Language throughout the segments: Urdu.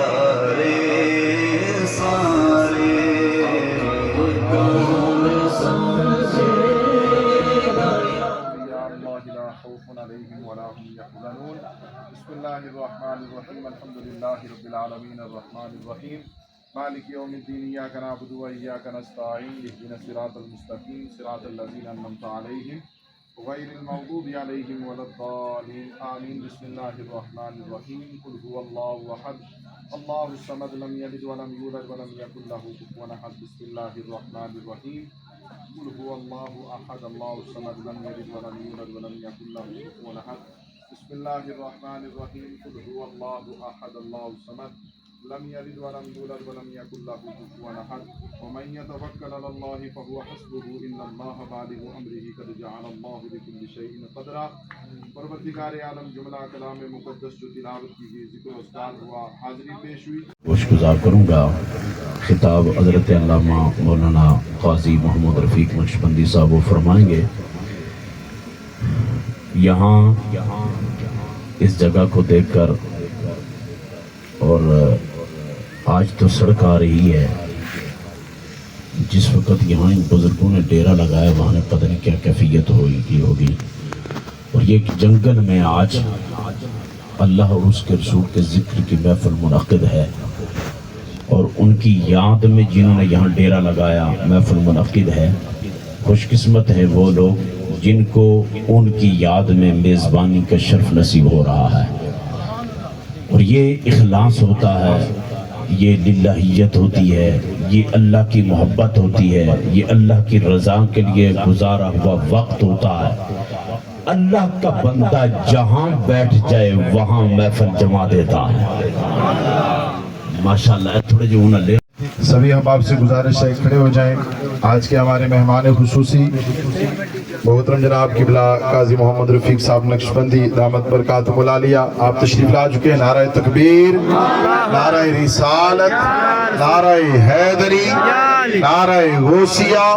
بسم اللہ الرحمن الرحیم الحمد للہ رب العالمین الرحمن الرحیم مالک یوم الدین ایاک نعبد و ایاک نستعین اہدنا الصراط المستقیم صراط الذین انعمت علیہم غیر المغضوب علیہم ولا الضالین آمین بسم اللہ الرحمن الرحیم قل هو اللہ احد اللہ الصمد لم یلد ولم یولد ولم یکن له کفوا احد بسم اللہ الرحمن الرحیم قل هو اللہ احد اللہ الصمد لم یلد ولم یولد ولم یکن له کفوا احد بسم اللہ الرحمن الرحیم قل هو اللہ احد اللہ الصمد لم یلد ولم یولد ولم یکن له کفوا احد ومن یتوکل علی اللہ فهو حسبه ان اللہ بالغ امرہ قد جعل اللہ لکل شیء قدرا۔ پروردگار عالم جملہ کلام مقدس جو تلاوت کی گئی ذکر و اذکار ہوا حاضری پیش ہوئی، گزار کروں گا۔ خطاب حضرت علامہ مولانا قاضی محمد رفیق نقشبندی صاحب وہ فرمائیں گے۔ یہاں اس جگہ کو دیکھ کر اور آج تو سڑک آ رہی ہے، جس وقت یہاں ان بزرگوں نے ڈیرا لگایا وہاں نے پتہ نہیں کیا کیفیت ہوگی، اور یہ جنگل میں آج اللہ اور اس کے رسول کے ذکر کی محفل منعقد ہے، اور ان کی یاد میں جنہوں نے یہاں ڈیرا لگایا محفل منعقد ہے۔ خوش قسمت ہیں وہ لوگ جن کو ان کی یاد میں میزبانی کا شرف نصیب ہو رہا ہے، اور یہ اخلاص ہوتا ہے، یہ للہیت ہوتی ہے، یہ اللہ کی محبت ہوتی ہے، یہ اللہ کی رضا کے لیے گزارا ہوا وقت ہوتا ہے۔ اللہ کا بندہ جہاں بیٹھ جائے وہاں محفل جما دیتا ہے۔ ماشاءاللہ تھوڑے جو انہیں لے سبھی احباب سے گزارش ہے کھڑے ہو جائیں۔ آج کے ہمارے مہمان خصوصی محترم جناب قبلہ قاضی محمد رفیق صاحب نقشبندی دامت برکاتہم العالیہ، آپ تشریف لا چکے ہیں۔ نعرہ تکبیر، نعرہ رسالت، نعرہ حیدری، نعرہ غوثیہ،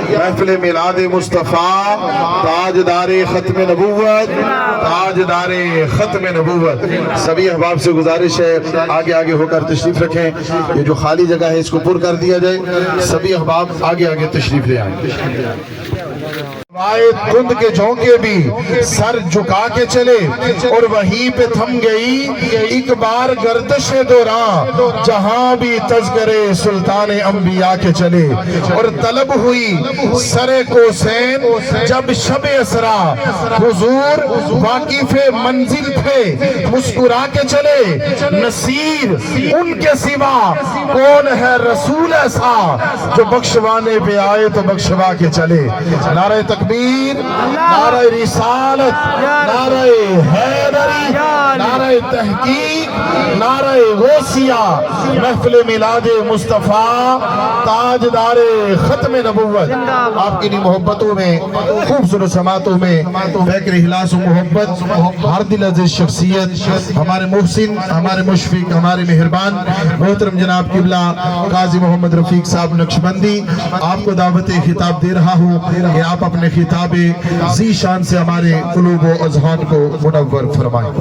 محفل میلاد مصطفیٰ، تاجدار ختم نبوت، تاجدار ختم نبوت۔ سبھی احباب سے گزارش ہے آگے آگے ہو کر تشریف رکھیں، یہ جو خالی جگہ ہے اس کو پر کر دیا جائے۔ سبھی احباب آگے آگے تشریف لے آئیں۔ دھند کے جھونکے بھی سر جھکا کے چلے، اور وہیں پہ تھم گئی ایک بار گردش دوران، جہاں بھی تذکرے سلطان انبیاء کے چلے، اور طلب ہوئی سر کوسین جب شب اسرا، حضور واقف منزل تھے مسکرا کے چلے، نصیر ان کے سوا کون ہے رسول ایسا، جو بخشوانے پہ آئے تو بخشوا کے چلے۔ نعرہ تکبیر، نعرہ رسالت، نعرہ حیدری، نعرہ تحقیق، نعرہ غوثیہ، محفل میلاد مصطفیٰ، تاجدار ختم نبوت۔ آپ کی محبتوں میں، خوبصورت سماعتوں میں فکر اخلاص و محبت، ہر دل عزیز شخصیت، ہمارے محسن، ہمارے مشفق، ہمارے مہربان محترم جناب قبلہ قاضی محمد رفیق صاحب نقشبندی، آپ کو دعوت خطاب دے رہا ہوں کہ آپ اپنے خطاب ذی شان سے ہمارے قلوب و اذہان کو منور فرمائیں۔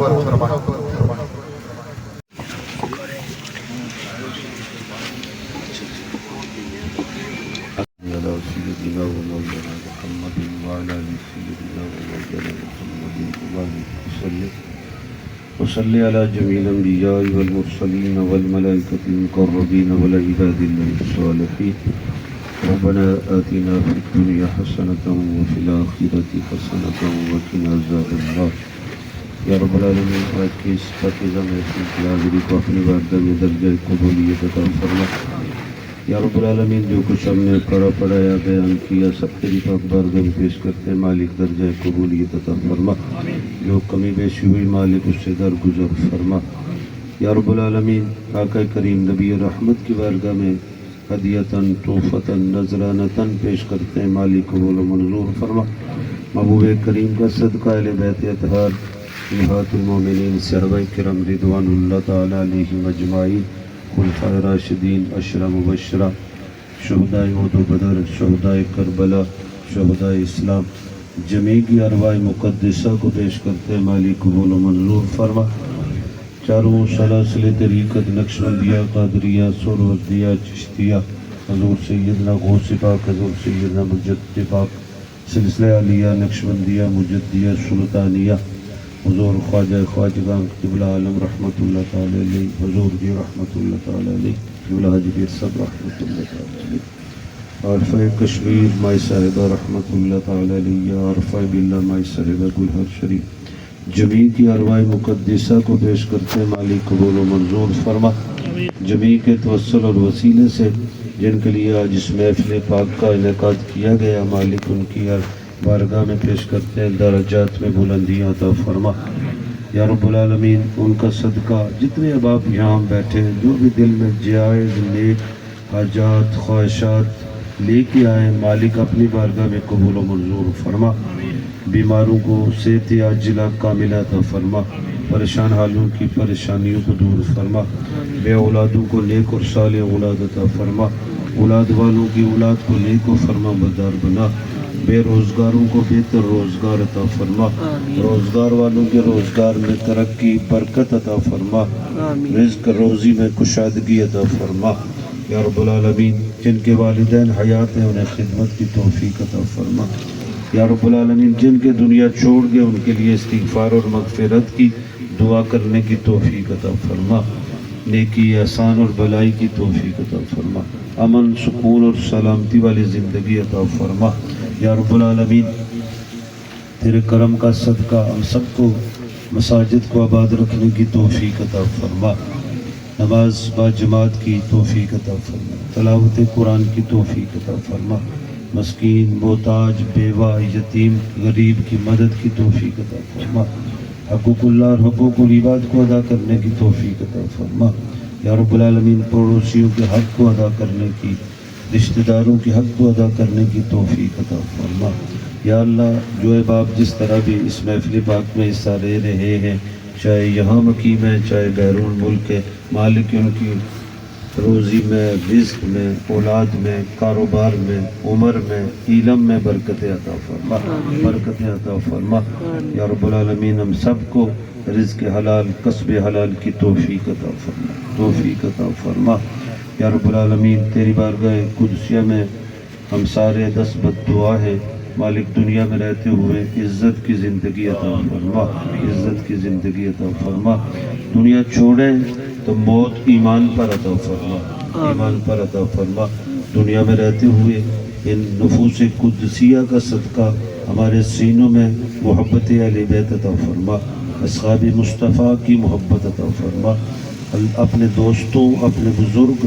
وصلی علی جمیع الانبیاء والمرسلین والملائکۃ المقربین والعباد اللہ الصالحین۔ ربنا آتنا فی الدنیا حسنة وفی الآخرة حسنة وقنا عذاب النار۔ یا رب العالمین، آج کی اس پاکیزہ محفل کی حاضری کو اپنی بارگاہ میں درجہ قبولیت عطا فرما۔ یا رب العالمین، جو کچھ ہم نے پڑھایا بیان کیا سب تیری پاک بارگاہ میں پیش کرتے ہیں، مالک درجہ قبولیت عطا فرما۔ جو کمی بیشی ہوئی مالک اس سے درگزر فرما۔ یا رب العالمین، آقا کریم نبی رحمت کی بارگاہ میں ہدیتاً تحفتاً نذرانتاً پیش کرتے ہیں، مالک قبول و منظور فرما۔ محبوب کریم کا صدقہ اہل بیت اطہار، امہات المومنین، صحابہ کرام رضوان اللہ تعالی علیہم اجمعین، خلفائے راشدین، عشرہ مبشرہ، شہداء احد و بدر، شہداء کربلا، شہداء اسلام، جمیع کی ارواح مقدسہ کو پیش کرتے ہیں، مالک قبول و منظور فرما۔ چاروں سلاسل طریقت نقشبندیہ قادریہ سہروردیہ چشتیہ حضور سیدنا غوث پاک حضور سیدنا مجدد پاک سلسلہ عالیہ نقشبندیہ مجددیہ سلطانیہ حضور خواجہ خواجگان قبلہ عالم رحمۃ اللہ تعالی علیہ حضور کی رحمۃ اللہ تعالی علیہ قبلہ حاجی پیر صاحب رحمۃ اللہ تعالی علیہ عارفہ کشمیر مائی صاحبہ رحمۃ اللہ تعالی علیہ عارفہ باللہ مائی صاحبہ گلہر شریف جمیع کی ارواح مقدسہ کو پیش کرتے مالک قبول و منظور فرما. جمیع کے توسل اور وسیلے سے جن کے لیے آج اس محفل پاک کا انعقاد کیا گیا مالک ان کی بارگاہ میں پیش کرتے ہیں درجات میں بلندیاں عطا فرما. یا رب العالمین ان کا صدقہ جتنے احباب یہاں بیٹھے ہیں جو بھی دل میں جائز نیک حاجات خواہشات لے کے آئے مالک اپنی بارگاہ میں قبول و منظور فرما. بیماروں کو صحت عاجلہ کاملہ عطا فرما. پریشان حالوں کی پریشانیوں کو دور فرما. بے اولادوں کو نیک اور صالح اولاد عطا فرما. اولاد والوں کی اولاد کو نیک و فرما بردار بنا. بے روزگاروں کو بہتر روزگار عطا فرما. روزگار والوں کے روزگار میں ترقی برکت عطا فرما. رزق روزی میں کشادگی عطا فرما. یا رب العالمین جن کے والدین حیات ہیں انہیں خدمت کی توفیق عطا فرما. یا رب العالمین جن کے دنیا چھوڑ گئے ان کے لیے استغفار اور مغفرت کی دعا کرنے کی توفیق عطا فرما. نیکی احسان اور بلائی کی توفیق عطا فرما. امن سکون اور سلامتی والی زندگی عطا فرما. یا رب العالمین تیرے کرم کا صدقہ ہم سب کو مساجد کو آباد رکھنے کی توفیق عطا فرما. نماز با جماعت کی توفیق عطا فرما. تلاوت قرآن کی توفیق عطا فرما. مسکین محتاج بیوہ یتیم غریب کی مدد کی توفیق عطا فرما. حقوق اللہ اور حقوق العباد کو ادا کرنے کی توفیق عطا فرما. یا رب العالمین پڑوسیوں کے حق کو ادا کرنے کی رشتہ داروں کے حق کو ادا کرنے کی توفیق عطا فرما. یا اللہ جو احباب جس طرح بھی اس محفل پاک میں حصہ لے رہے ہیں چاہے یہاں مقیم ہے چاہے بیرون ملک ہے مالک ان کی روزی میں رزق میں اولاد میں کاروبار میں عمر میں علم میں برکت عطا فرما. برکت عطا فرما. یا رب العالمین ہم سب کو رزق حلال کسب حلال کی توفیق عطا فرما. توفیق عطا فرما. یا رب العالمین تیری بارگاہ قدسیہ میں ہم سارے دس بد دعا ہیں مالک دنیا میں رہتے ہوئے عزت کی زندگی عطا فرما. عزت کی زندگی عطا فرما. دنیا چھوڑیں تو موت ایمان پر عطا فرما. ایمان پر عطا فرما. دنیا میں رہتے ہوئے ان نفوس قدسیہ کا صدقہ ہمارے سینوں میں محبت اہل بیت عطا فرما. اصحاب مصطفیٰ کی محبت عطا فرما. اپنے دوستوں اپنے بزرگ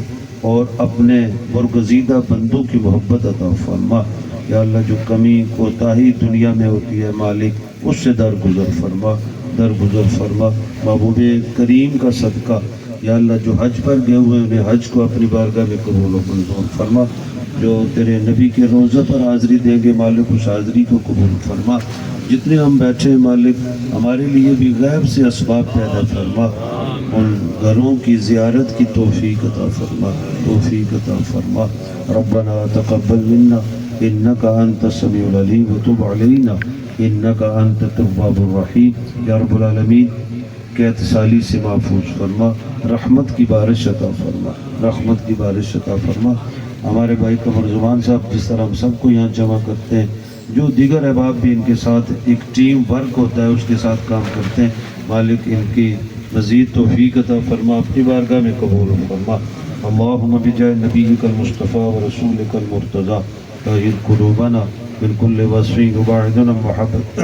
اور اپنے برگزیدہ بندوں کی محبت عطا فرما. یا اللہ جو کمی کوتاہی دنیا میں ہوتی ہے مالک اس سے درگزر فرما. درگزر فرما. محبوب کریم کا صدقہ یا اللہ جو حج پر گئے ہوئے انہیں حج کو اپنی بارگاہ میں قبول و منظور فرما. جو تیرے نبی کے روزہ پر حاضری دیں گے مالک اس حاضری کو قبول فرما. جتنے ہم بیٹھے ہیں مالک ہمارے لیے بھی غیب سے اسباب پیدا فرما. ان گھروں کی زیارت کی توفیق عطا فرما. توفیق عطا فرما. ربنا تقبل منا انک انت السمیع العلیم وتب علینا انک انت التواب الرحیم. یا رب العالمین قحط سالی سے محفوظ فرما. رحمت کی بارش عطا فرما. رحمت کی بارش عطا فرما. ہمارے بھائی قمر زمان صاحب جس طرح ہم سب کو یہاں جمع کرتے ہیں جو دیگر احباب بھی ان کے ساتھ ایک ٹیم ورک ہوتا ہے اس کے ساتھ کام کرتے ہیں مالک ان کی مزید توفیق عطا فرما. اپنی بارگاہ میں قبول فرما. اللہم بجاہ نبیک المصطفیٰ و رسولک المرتضیٰ طاہر قلوبنا من کل وصف وباعدنا محبت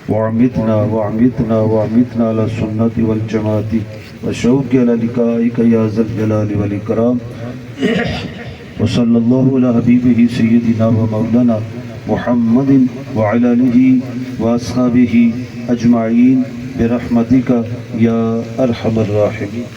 وعمتنا على السنة والجماعة وشوق على لقائك يا ذا الجلال والإكرام. وصلى الله على حبيبه سيدنا ومولانا محمد وعلى آله وأصحابه أجمعين برحمتك يا أرحم الراحمين.